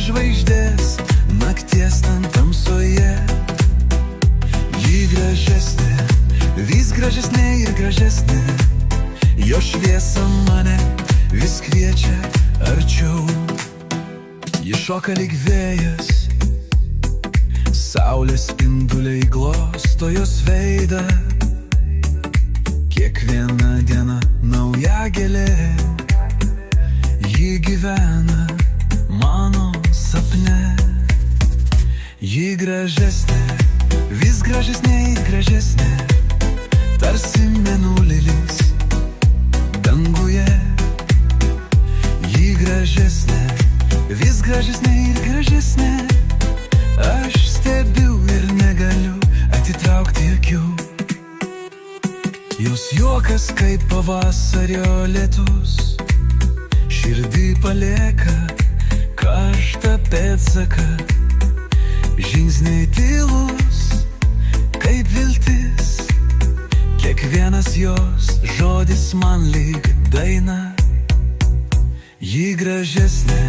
žvaigždės nakties ten tamsoje. Ji gražesnė, vis gražesnė ir gražesnė, jo šviesa mane vis kviečia arčiau. Ji šoka lyg vėjas, saulės spinduliai glosto jos veidą. Kiekviena diena nauja gėlė, ji gyvena mano sapne. Ji gražesnė, vis gražesnė ir gražesnė, tarsi mėnulilis danguje. Ji gražesnė, vis gražesnė ir gražesnė, aš stebiu ir negaliu atitraukti akių. Jos juokas kaip pavasario lietus, širdį palieka karštą pėdsaką. Žingsniai tylus kaip viltis, kiekvienas jos žodis man lyg daina. Ji gražesnė,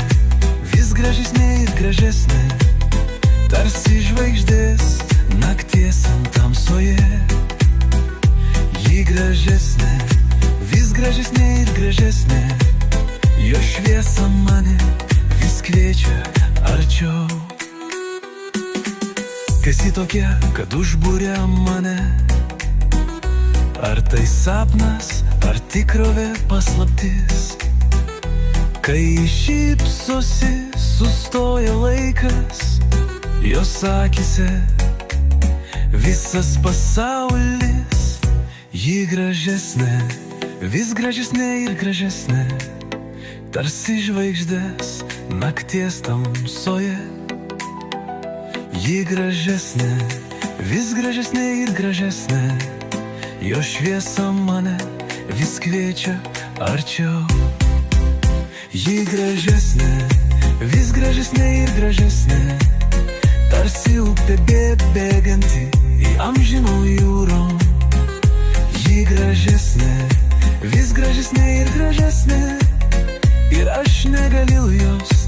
vis gražesnė ir gražesnė, tarsi žvaigždės nakties tamsoje. Ji gražesnė, vis gražesnė ir gražesnė, jo šviesa mane vis kviečia arčiau. Kas ji tokia, kad užbūrė mane? Ar tai sapnas, ar tikrovė paslaptis? Kai šypsosi, sustoja laikas, jos akyse visas pasaulis. Ji gražesnė, vis gražesnė ir gražesnė, tarsi žvaigždės nakties tamsoje. Ji gražesnė, vis gražesnė ir gražesnė, jo šviesa mane vis kviečia arčiau. Ji gražesnė, vis gražesnė ir gražesnė, tarsi upė bėganti į amžiną jūrą. Ji gražesnė, vis gražesnė ir gražesnė, ir aš negaliu jos